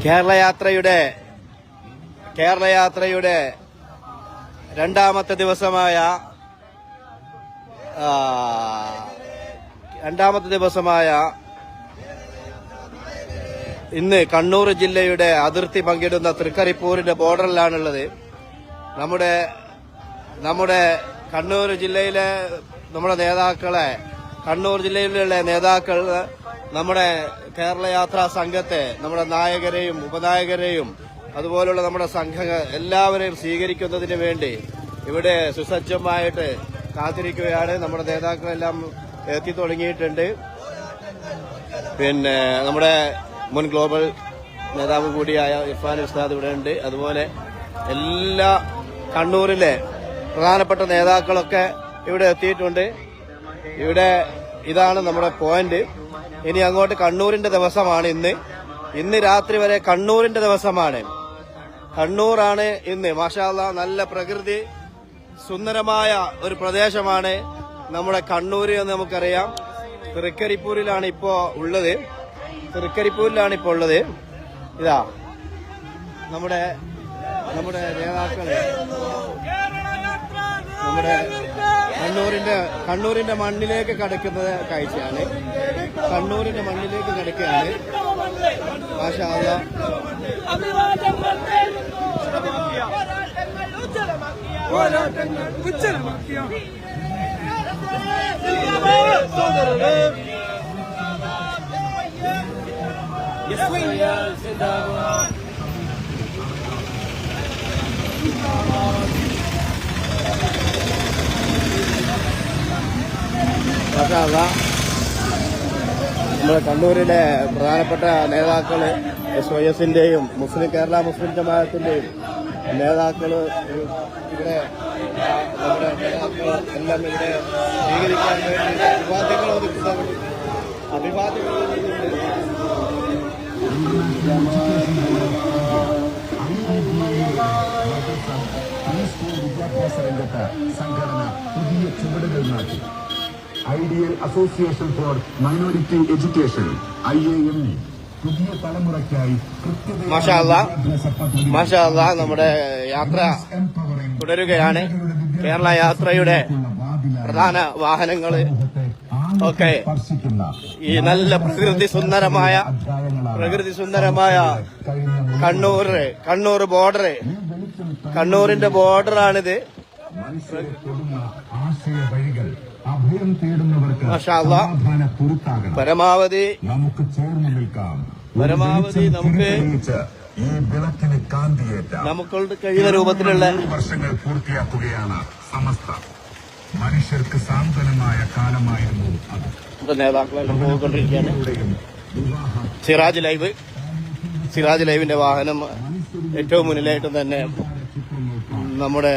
കേരളയാത്രയുടെ രണ്ടാമത്തെ ദിവസമായ ഇന്ന് കണ്ണൂർ ജില്ലയുടെ അതിർത്തി പങ്കിടുന്ന തൃക്കരിപ്പൂരിന്റെ ബോർഡറിലാണുള്ളത്. നമ്മുടെ കണ്ണൂർ ജില്ലയിലെ കണ്ണൂർ ജില്ലയിലുള്ള നേതാക്കൾ നമ്മുടെ കേരളയാത്രാ സംഘത്തെ, നമ്മുടെ നായകരെയും ഉപനായകരെയും അതുപോലുള്ള നമ്മുടെ സംഘങ്ങൾ എല്ലാവരെയും സ്വീകരിക്കുന്നതിന് വേണ്ടി ഇവിടെ സുസജ്ജമായിട്ട് കാത്തിരിക്കുകയാണ്. നമ്മുടെ നേതാക്കളെല്ലാം എത്തി തുടങ്ങിയിട്ടുണ്ട്. പിന്നെ നമ്മുടെ മുൻ ഗ്ലോബൽ നേതാവ് കൂടിയായ ഇർഫാൻ ഉസ്താദ് ഇവിടെ ഉണ്ട്. അതുപോലെ എല്ലാ കണ്ണൂരിലെ പ്രധാനപ്പെട്ട നേതാക്കളൊക്കെ ഇവിടെ എത്തിയിട്ടുണ്ട്. ഇതാണ് നമ്മുടെ പോയിന്റ്. ഇനി അങ്ങോട്ട് കണ്ണൂരിന്റെ ദിവസമാണ് ഇന്ന് രാത്രി വരെ കണ്ണൂരിന്റെ ദിവസമാണ്. കണ്ണൂറാണ് ഇന്ന്. മാഷാ അല്ലാഹ്, നല്ല പ്രകൃതി സുന്ദരമായ ഒരു പ്രദേശമാണ് നമ്മുടെ കണ്ണൂര് എന്ന് നമുക്കറിയാം. തൃക്കരിപ്പൂരിലാണ് ഇപ്പോ ഉള്ളത്. ഇതാ നമ്മുടെ നേതാക്കള് നമ്മുടെ കണ്ണൂരിന്റെ മണ്ണിലേക്ക് കടക്കുന്ന കാഴ്ചയാണ്. മാഷാ അല്ലാഹ്. നമ്മുടെ കണ്ണൂരിലെ പ്രധാനപ്പെട്ട നേതാക്കള് SYSന്റെയും കേരള മുസ്ലിം ജമാഅത്തിന്റെയും നേതാക്കള് ഇവിടെ നമ്മുടെ നേതാക്കൾ എല്ലാം ഇവിടെ സ്വീകരിക്കാൻ വേണ്ടി അഭിവാദ്യങ്ങൾ ഒതുക്കുന്നുണ്ട്. വിദ്യാഭ്യാസ രംഗത്ത് സംഘടന പുതിയ ചുവടുകൾ നാട്ടി. Ideal association for minority education IAME പുതിയ തലമുറയ്ക്കായി മാഷാ അല്ലാഹ് നമ്മുടെ യാത്ര തുടരുകയാണ്. കേരള യാത്രയുടെ പ്രധാന വാഹനങ്ങള് ഒക്കെ ഈ നല്ല പ്രകൃതി സുന്ദരമായ കണ്ണൂർ ബോർഡർ, കണ്ണൂരിന്റെ ബോർഡറാണിത്. അഭയം തേടുന്നവർക്ക് പരമാവധി നമുക്ക് ചേർന്ന് നിൽക്കാം. നമുക്ക് ഈ വിളക്കിന് കാന്തിയേറ്റാം. നമുക്കൊണ്ട് കഴിയുന്ന രൂപത്തിലുള്ള വർഷങ്ങൾ പൂർത്തിയാക്കുകയാണ് സമസ്ത. മനുഷ്യർക്ക് സാന്ത്വനമായ കാലമായിരുന്നു അത്. നേതാക്കളെല്ലാം പോയിക്കൊണ്ടിരിക്കുകയാണ്. സിറാജ് ലൈവിന്റെ വാഹനം ഏറ്റവും മുന്നിലായിട്ട് തന്നെ നമ്മുടെ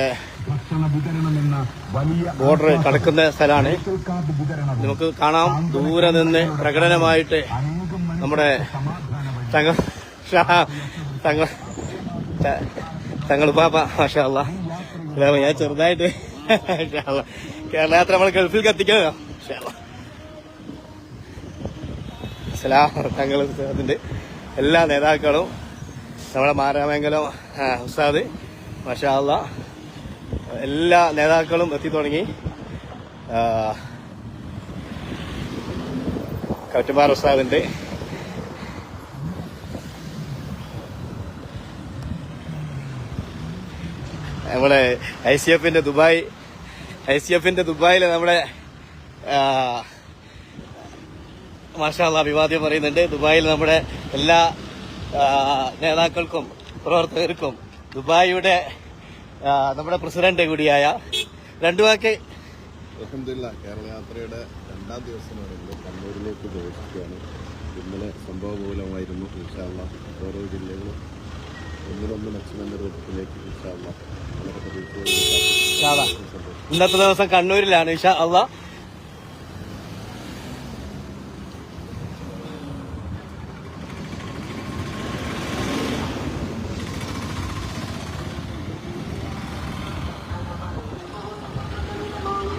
ബോർഡർ കടക്കുന്ന സ്ഥലമാണ്. നമുക്ക് കാണാം ദൂരെ നിന്ന് പ്രകടനമായിട്ട് നമ്മുടെ തങ്ങളുപ്പാപ്പ. മാഷാ അല്ലാഹ്, ഞാൻ ചെറുതായിട്ട് കേരള യാത്ര നമ്മൾ ഗൾഫിൽ കത്തിക്കുക. അതിന്റെ എല്ലാ നേതാക്കളും നമ്മുടെ മാരാമംഗലം ഉസ്താദ്, മാഷാ അല്ലാഹ്, എല്ലാ നേതാക്കളും എത്തി തുടങ്ങി. കവറ്റമ്പാറ ഉസ്താദിന്റെ നമ്മുടെ ICFന്റെ ദുബായില് നമ്മുടെ മാഷാ അല്ലാഹ് അഭിവാദ്യം പറയുന്നുണ്ട്. ദുബായിൽ നമ്മുടെ എല്ലാ നേതാക്കൾക്കും പ്രവർത്തകർക്കും ദുബായിയുടെ നമ്മുടെ പ്രസിഡന്റ് കൂടിയായ രണ്ടു വാക്ക്. അൽഹംദുലില്ലാഹ്, കേരളയാത്രയുടെ രണ്ടാം ദിവസമാണല്ലോ കണ്ണൂരിലേക്ക് പ്രവേശിക്കുകയാണ്. ഇന്നലെ സംഭവമൂലമായിരുന്നു. ഇൻഷാ അല്ലാഹ് ഓരോ ജില്ലകളും ഒന്നിനൊന്ന് മെച്ചമെന്ന രൂപത്തിലേക്ക് ഇൻഷാ അല്ലാഹ് വളരെ പ്രതീക്ഷയോടെ ഇന്നത്തെ ദിവസം കണ്ണൂരിലാണ് ഇൻഷാ അല്ലാഹ്.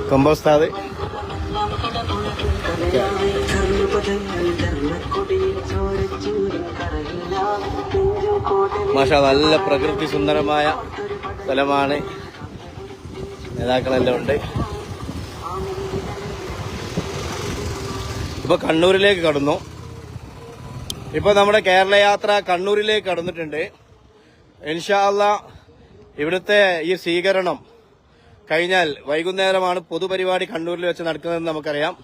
കൊമ്പോസ്താദ് മാഷാ നല്ല പ്രകൃതി സുന്ദരമായ സ്ഥലമാണ്. നേതാക്കളെല്ലാം ഉണ്ട്. ഇപ്പൊ കണ്ണൂരിലേക്ക് കടന്നു. ഇപ്പൊ നമ്മുടെ കേരള യാത്ര കണ്ണൂരിലേക്ക് കടന്നിട്ടുണ്ട്. ഇൻഷാ അല്ലാഹ് ഇവിടുത്തെ ഈ സ്വീകരണം കഴിഞ്ഞാൽ വൈകുന്നേരമാണ് പൊതുപരിപാടി കണ്ണൂരിൽ വെച്ച് നടക്കുന്നതെന്ന് നമുക്കറിയാം.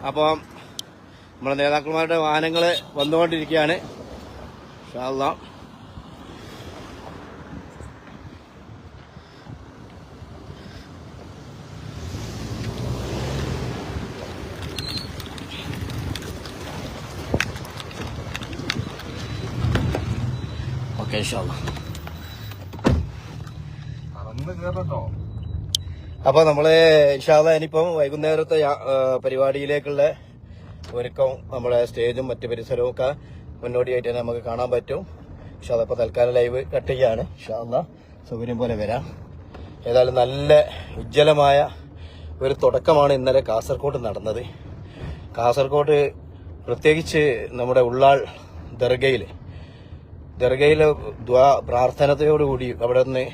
അപ്പം നമ്മുടെ നേതാക്കന്മാരുടെ വാഹനങ്ങൾ വന്നുകൊണ്ടിരിക്കുകയാണ്. ഇൻഷാ അല്ലാഹ് ഓക്കെ ഇൻഷാ അല്ലാഹ്. അപ്പൊ നമ്മള് ഇൻഷാ അല്ലാഹ് ഇനിയിപ്പം വൈകുന്നേരത്തെ പരിപാടിയിലേക്കുള്ള ഒരുക്കം നമ്മുടെ സ്റ്റേജും മറ്റു പരിസരവും ഒക്കെ മുന്നോടിയായിട്ട് തന്നെ നമുക്ക് കാണാൻ പറ്റും. ഇൻഷാ അല്ലാഹ് ഇപ്പൊ തൽക്കാലം ലൈവ് കട്ട് ചെയ്യാണ്. ഇൻഷാ അല്ലാഹ് സൗകര്യം പോലെ വരാം. ഏതായാലും നല്ല ഉജ്ജ്വലമായ ഒരു തുടക്കമാണ് ഇന്നലെ കാസർഗോഡ് നടന്നത്. കാസർഗോഡ് പ്രത്യേകിച്ച് നമ്മുടെ ഉള്ളാൾ ദർഗയിലെ പ്രാർത്ഥനയോടുകൂടി അവിടെ നിന്ന്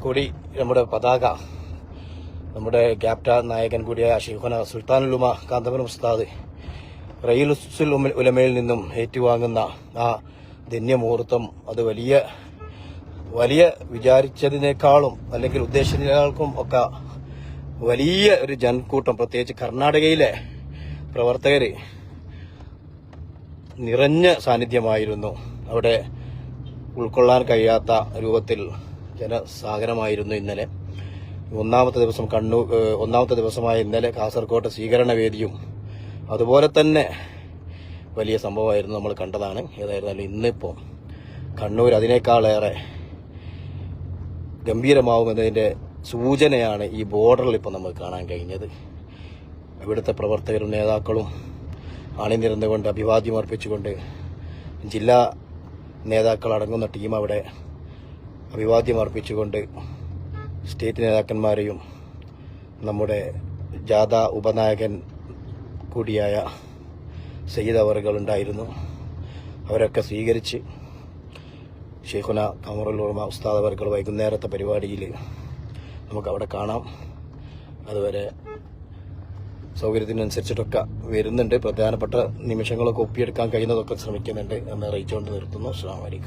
കൂടി നമ്മുടെ പതാക നമ്മുടെ ക്യാപ്റ്റൻ നായകൻ കൂടിയായ ഷെയ്ഖുന സുൽത്താനുൽ ഉലമ കാന്തപുരം ഉസ്താദ് റയീസുൽ ഉലമയിൽ നിന്നും ഏറ്റുവാങ്ങുന്ന ആ ധന്യമുഹൂർത്തം അത് വലിയ വിചാരിച്ചതിനേക്കാളും അല്ലെങ്കിൽ ഉദ്ദേശിച്ചതിനേക്കാളും ഒക്കെ വലിയ ഒരു ജനക്കൂട്ടം, പ്രത്യേകിച്ച് കർണാടകയിലെ പ്രവർത്തകര് നിറഞ്ഞ സാന്നിധ്യമായിരുന്നു. അവിടെ ഉൾക്കൊള്ളാൻ കഴിയാത്ത രൂപത്തിൽ ജനസാഗരമായിരുന്നു ഇന്നലെ. ഒന്നാമത്തെ ദിവസമായ ഇന്നലെ കാസർഗോഡ് സ്വീകരണ വേദിയും അതുപോലെ തന്നെ വലിയ സംഭവമായിരുന്നു, നമ്മൾ കണ്ടതാണ്. ഏതായിരുന്നാലും ഇന്നിപ്പോൾ കണ്ണൂർ അതിനേക്കാളേറെ ഗംഭീരമാവുമെന്നതിന്റെ സൂചനയാണ് ഈ ബോർഡറിൽ ഇപ്പോൾ നമുക്ക് കാണാൻ കഴിഞ്ഞത്. ഇവിടുത്തെ പ്രവർത്തകരും നേതാക്കളും അണിനിരന്നുകൊണ്ട് അഭിവാദ്യം അർപ്പിച്ചുകൊണ്ട് ജില്ലാ നേതാക്കൾ അടങ്ങുന്ന ടീം അവിടെ അഭിവാദ്യം അർപ്പിച്ചുകൊണ്ട് സ്റ്റേറ്റ് നേതാക്കന്മാരെയും നമ്മുടെ ജാഥ ഉപനായകൻ കൂടിയായ സയ്യിദ് അവറുകളുണ്ടായിരുന്നു. അവരൊക്കെ സ്വീകരിച്ച് ഷെയ്ഖുന ഖമറുൽ ഉലമ ഉസ്താദ് അവറുകൾ വൈകുന്നേരത്തെ പരിപാടിയിൽ നമുക്കവിടെ കാണാം. അതുവരെ സൗകര്യത്തിനനുസരിച്ചിട്ടൊക്കെ വരുന്നുണ്ട്. പ്രധാനപ്പെട്ട നിമിഷങ്ങളൊക്കെ ഒപ്പിയെടുക്കാൻ കഴിയുന്നതൊക്കെ ശ്രമിക്കുന്നുണ്ട് എന്ന് അറിയിച്ചുകൊണ്ട് നിർത്തുന്നു. അസ്സലാമു അലൈക്കും.